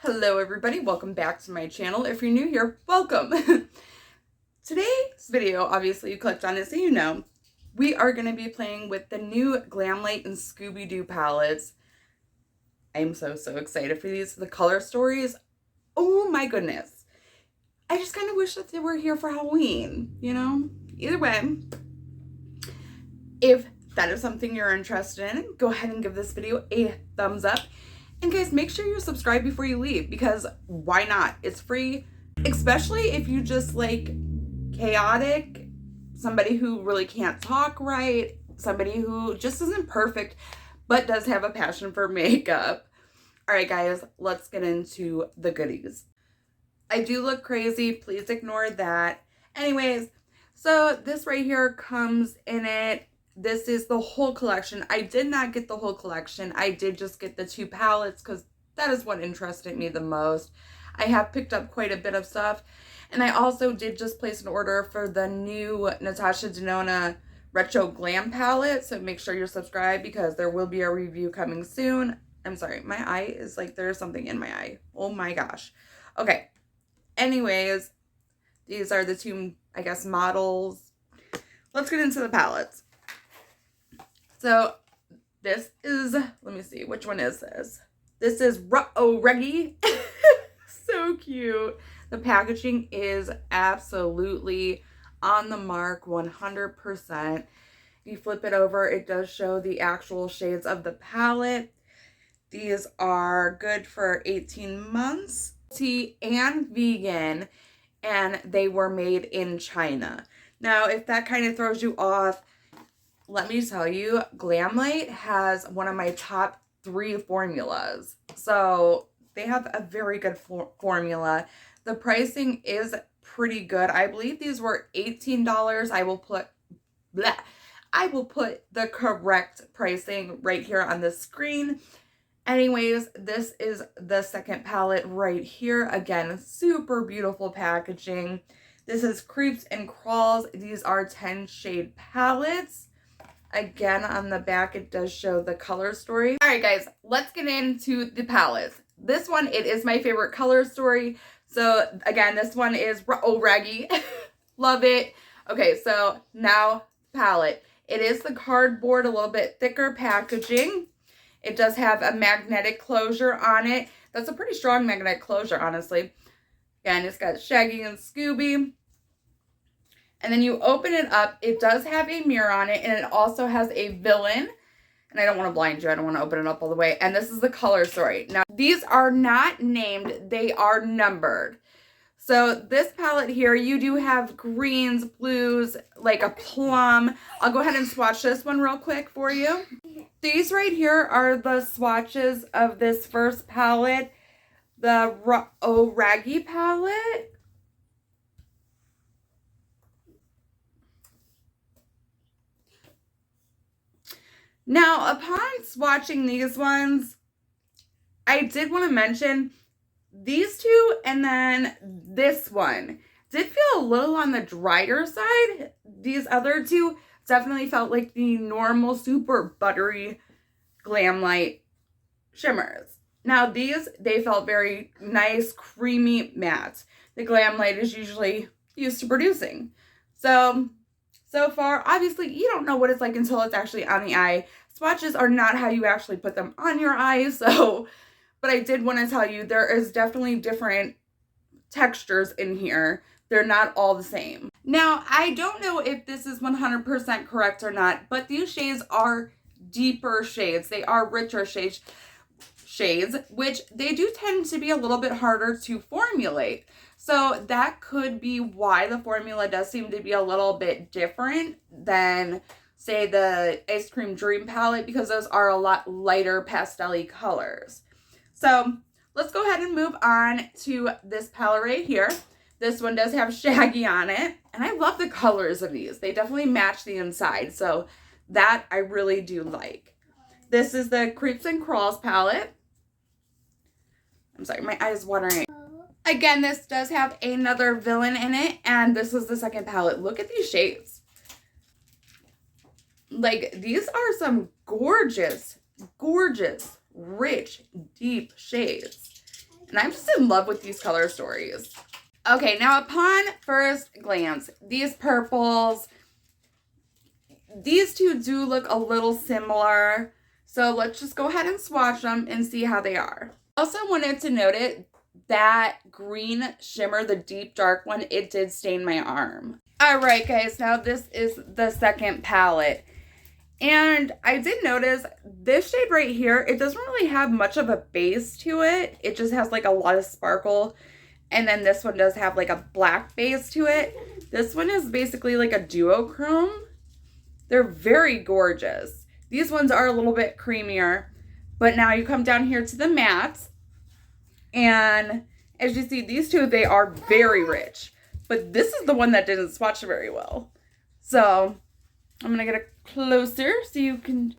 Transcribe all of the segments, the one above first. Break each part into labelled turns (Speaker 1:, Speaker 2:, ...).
Speaker 1: Hello everybody, welcome back to my channel. If you're new here, welcome. Today's video, obviously you clicked on it so you know, we are going to be playing with the new Glamlite and Scooby-Doo palettes. I'm so excited for these. The color stories, oh my goodness. I just kind of wish that they were here for Halloween, you know? Either way, if that is something you're interested in, go ahead and give this video a thumbs up. And guys, make sure you subscribe before you leave, because why not? It's free, especially if you just like chaotic, somebody who really can't talk right, somebody who just isn't perfect, but does have a passion for makeup. All right, guys, let's get into the goodies. I do look crazy. Please ignore that. Anyways, so this right here comes in it. This is the whole collection. I did not get the whole collection. I did just get the 2 palettes because that is what interested me the most. I have picked up quite a bit of stuff. And I also did just place an order for the new Natasha Denona Retro Glam palette. So make sure you're subscribed because there will be a review coming soon. I'm sorry, my eye is like there's something in my eye. Oh my gosh. Okay. Anyways, these are the 2, I guess, models. Let's get into the palettes. So this is, let me see, which one is this? This is Reggie. So cute. The packaging is absolutely on the mark, 100%. If you flip it over, it does show the actual shades of the palette. These are good for 18 months. Tea and vegan, and they were made in China. Now, if that kind of throws you off, let me tell you, Glamlite has one of my top 3 formulas. So they have a very good formula. The pricing is pretty good. I believe these were $18. I will put the correct pricing right here on the screen. Anyways, this is the second palette right here. Again, super beautiful packaging. This is Creeps and Crawls. These are 10 shade palettes. Again, on the back, it does show the color story. All right, guys, let's get into the palettes. This one, it is my favorite color story. So again, this one is Raggy. Love it. Okay, so now palette. It is the cardboard, a little bit thicker packaging. It does have a magnetic closure on it. That's a pretty strong magnetic closure, honestly. Again, it's got Shaggy and Scooby. And then you open it up. It does have a mirror on it, and it also has a villain. And I don't want to blind you. I don't want to open it up all the way. And this is the color story. Now, these are not named. They are numbered. So this palette here, you do have greens, blues, like a plum. I'll go ahead and swatch this one real quick for you. These right here are the swatches of this first palette, the Raggy palette. Now, upon swatching these ones, I did want to mention these 2 and then this one did feel a little on the drier side. These other 2 definitely felt like the normal super buttery Glamlite shimmers. Now these, they felt very nice, creamy matte. The Glamlite is usually used to producing. So far, obviously, you don't know what it's like until it's actually on the eye. Swatches are not how you actually put them on your eyes, but I did want to tell you there is definitely different textures in here. They're not all the same. Now, I don't know if this is 100% correct or not, but these shades are deeper shades. They are richer shades, which they do tend to be a little bit harder to formulate. So that could be why the formula does seem to be a little bit different than, say, the Ice Cream Dream palette, because those are a lot lighter pastel-y colors. So let's go ahead and move on to this palette right here. This one does have Shaggy on it, and I love the colors of these. They definitely match the inside, so that I really do like. This is the Creeps and Crawls palette. I'm sorry, my eye is watering. Again, this does have another villain in it, and this is the second palette. Look at these shades. Like, these are some gorgeous, gorgeous, rich, deep shades. And I'm just in love with these color stories. Okay, now upon first glance, these purples, these two do look a little similar. So let's just go ahead and swatch them and see how they are. Also wanted to note it, that green shimmer, the deep dark one, it did stain my arm. All right, guys, now this is the second palette. And I did notice this shade right here, it doesn't really have much of a base to it. It just has like a lot of sparkle. And then this one does have like a black base to it. This one is basically like a duochrome. They're very gorgeous. These ones are a little bit creamier. But now you come down here to the mattes. And as you see, these two, they are very rich. But this is the one that didn't swatch very well. So I'm going to get it closer so you can...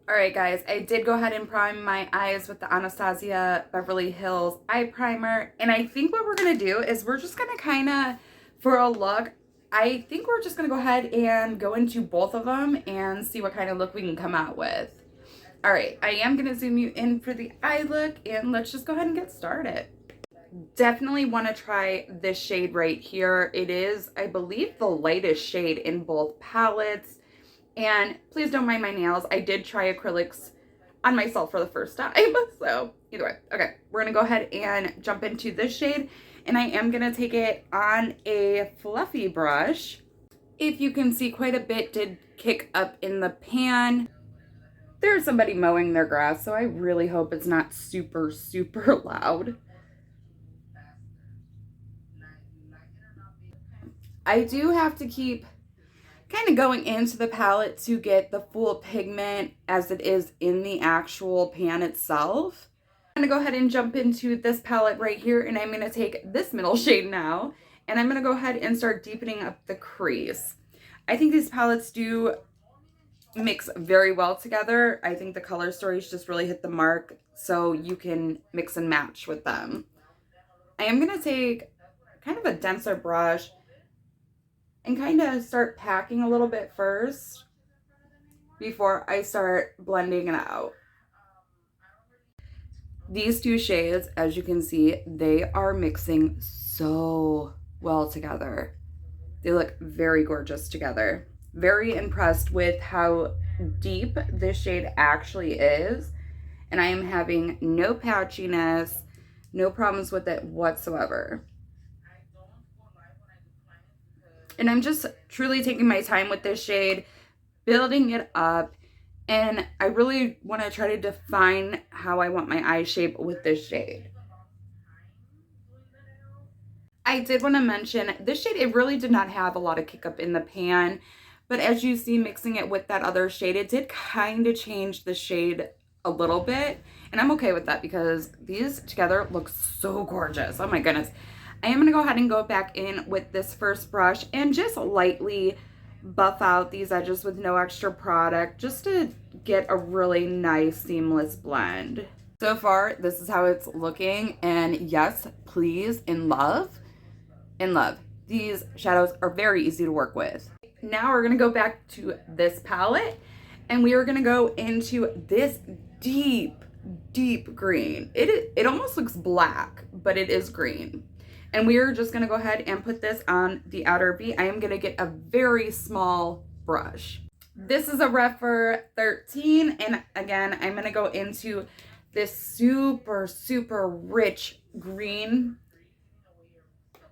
Speaker 1: Alright guys, I did go ahead and prime my eyes with the Anastasia Beverly Hills eye primer. And I think what we're going to do is we're just going to kind of, for a look, I think we're just going to go ahead and go into both of them and see what kind of look we can come out with. Alright, I am going to zoom you in for the eye look and let's just go ahead and get started. Definitely want to try this shade right here. It is, I believe, the lightest shade in both palettes. And please don't mind my nails. I did try acrylics on myself for the first time. So either way. Okay, we're going to go ahead and jump into this shade. And I am going to take it on a fluffy brush. If you can see, quite a bit did kick up in the pan. There's somebody mowing their grass, so I really hope it's not super, super loud. I do have to keep kind of going into the palette to get the full pigment as it is in the actual pan itself. I'm going to go ahead and jump into this palette right here, and I'm going to take this middle shade now, and I'm going to go ahead and start deepening up the crease. I think these palettes do mix very well together. I think the color stories just really hit the mark, so you can mix and match with them. I am going to take kind of a denser brush and kind of start packing a little bit first before I start blending it out. These two shades, as you can see, they are mixing so well together. They look very gorgeous together. Very impressed with how deep this shade actually is. And I am having no patchiness, no problems with it whatsoever. And I'm just truly taking my time with this shade, building it up, and I really want to try to define how I want my eye shape with this shade. I did want to mention, this shade, it really did not have a lot of kick up in the pan, but as you see, mixing it with that other shade, it did kind of change the shade a little bit, and I'm okay with that because these together look so gorgeous. Oh my goodness. I am going to go ahead and go back in with this first brush and just lightly buff out these edges with no extra product just to get a really nice seamless blend. So far, this is how it's looking, and yes, please, in love. In love. These shadows are very easy to work with. Now we're going to go back to this palette, and we are going to go into this deep, deep green. It almost looks black, but it is green. And we are just going to go ahead and put this on the outer V. I am going to get a very small brush. This is a Rephr 13, and again, I'm going to go into this super, super rich green.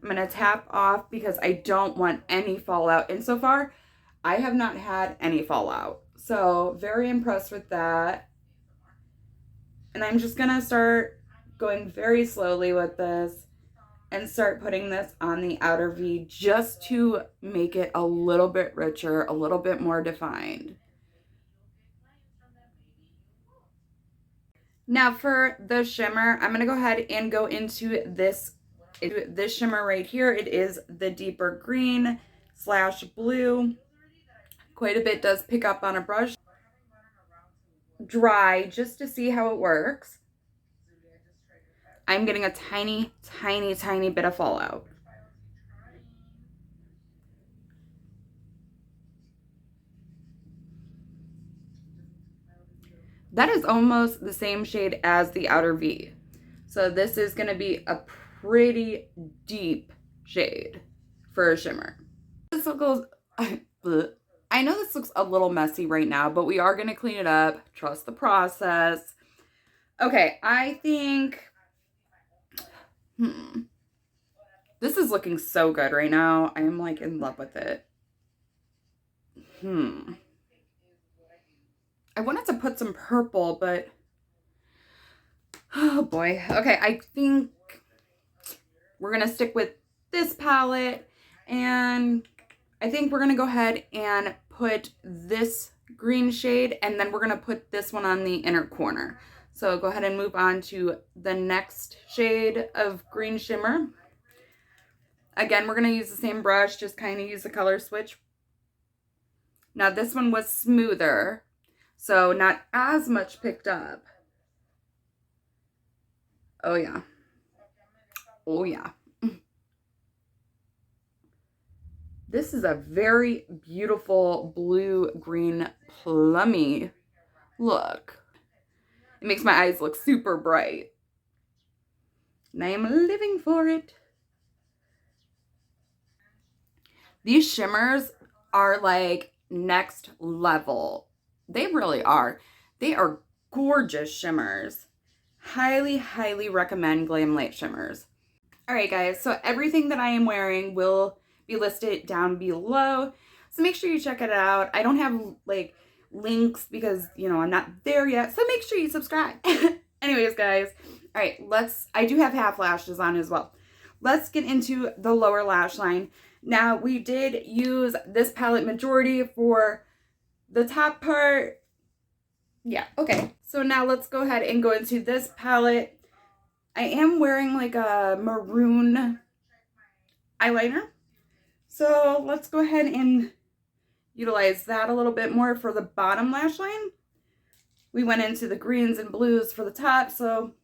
Speaker 1: I'm going to tap off because I don't want any fallout. And so far, I have not had any fallout. So very impressed with that. And I'm just going to start going very slowly with this and start putting this on the outer V just to make it a little bit richer, a little bit more defined. Now for the shimmer, I'm going to go ahead and go into this shimmer right here. It is the deeper green / blue. Quite a bit does pick up on a brush. Dry just to see how it works. I'm getting a tiny, tiny, tiny bit of fallout. That is almost the same shade as the outer V. So this is going to be a pretty deep shade for a shimmer. This looks, I know this looks a little messy right now, but we are going to clean it up. Trust the process. Okay, I think, this is looking so good right now. I am like in love with it. I wanted to put some purple, but oh boy. Okay, I think we're going to stick with this palette, and I think we're going to go ahead and put this green shade, and then we're going to put this one on the inner corner. So go ahead and move on to the next shade of green shimmer. Again, we're going to use the same brush, just kind of use the color switch. Now this one was smoother, so not as much picked up. Oh yeah. Oh yeah. This is a very beautiful blue-green plummy look. It makes my eyes look super bright. And I am living for it. These shimmers are like next level. They really are. They are gorgeous shimmers. Highly, highly recommend Glamlite shimmers. All right, guys, so everything that I am wearing will be listed down below. So make sure you check it out. I don't have like links because, you know, I'm not there yet. So make sure you subscribe. Anyways, guys, all right, I do have half lashes on as well. Let's get into the lower lash line. Now, we did use this palette majority for the top part. Yeah, okay. So now let's go ahead and go into this palette. I am wearing like a maroon eyeliner. So let's go ahead and utilize that a little bit more for the bottom lash line. We went into the greens and blues for the top, so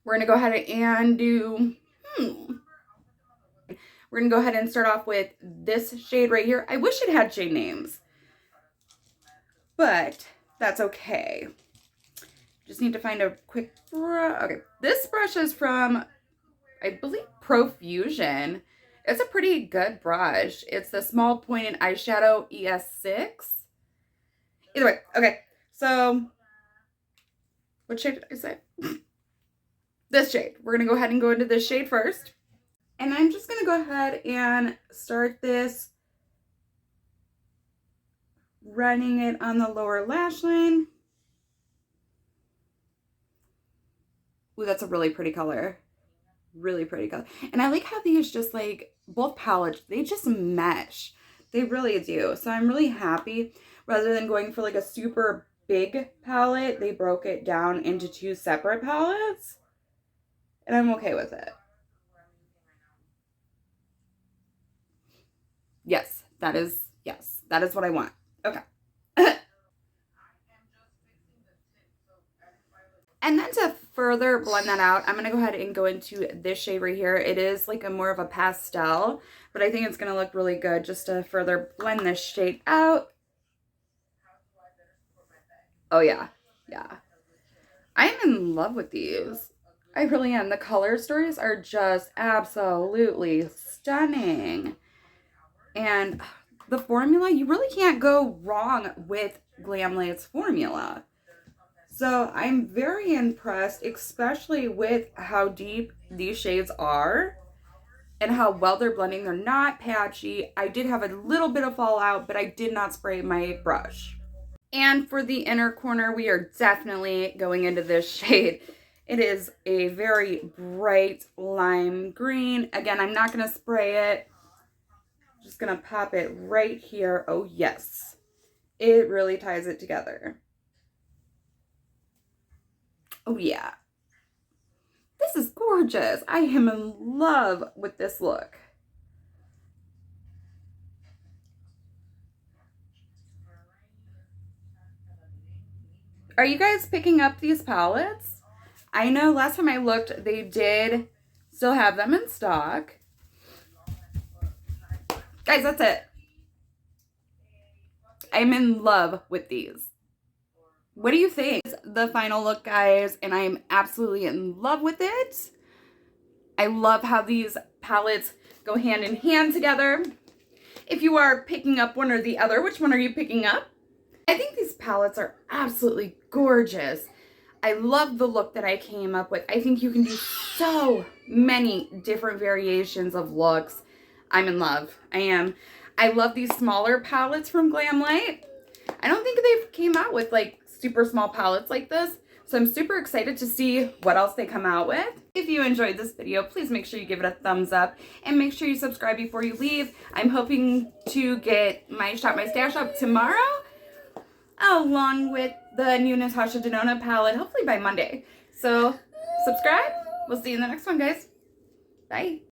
Speaker 1: we're going to go ahead and do, we're going to go ahead and start off with this shade right here. I wish it had shade names, but that's okay. Just need to find a quick brush. Okay, this brush is from, I believe, Profusion. It's a pretty good brush. It's the small pointed eyeshadow ES6. Either way, okay. So, what shade did I say? This shade. We're going to go ahead and go into this shade first. And I'm just going to go ahead and start this, running it on the lower lash line. Ooh, that's a really pretty color. Really pretty color. And I like how these just like, both palettes, they just mesh. They really do. So I'm really happy. Rather than going for like a super big palette, they broke it down into two separate palettes. And I'm okay with it. Yes, that is what I want. Okay. And then to further blend that out, I'm going to go ahead and go into this shade right here. It is like a more of a pastel, but I think it's going to look really good just to further blend this shade out. Oh yeah, yeah. I am in love with these. I really am. The color stories are just absolutely stunning. And the formula, you really can't go wrong with Glamlite's formula. So I'm very impressed, especially with how deep these shades are and how well they're blending. They're not patchy. I did have a little bit of fallout, but I did not spray my brush. And for the inner corner, we are definitely going into this shade. It is a very bright lime green. Again, I'm not going to spray it. Just going to pop it right here. Oh, yes. It really ties it together. Oh, yeah. This is gorgeous. I am in love with this look. Are you guys picking up these palettes? I know last time I looked, they did still have them in stock. Guys, that's it. I'm in love with these. What do you think? The final look, guys, and I am absolutely in love with it. I love how these palettes go hand in hand together. If you are picking up one or the other, which one are you picking up? I think these palettes are absolutely gorgeous. I love the look that I came up with. I think you can do so many different variations of looks. I'm in love. I am. I love these smaller palettes from Glamlite. I don't think they've came out with like super small palettes like this. So I'm super excited to see what else they come out with. If you enjoyed this video, please make sure you give it a thumbs up and make sure you subscribe before you leave. I'm hoping to get my Shop My Stash up tomorrow, along with the new Natasha Denona palette, hopefully by Monday. So subscribe. We'll see you in the next one, guys. Bye.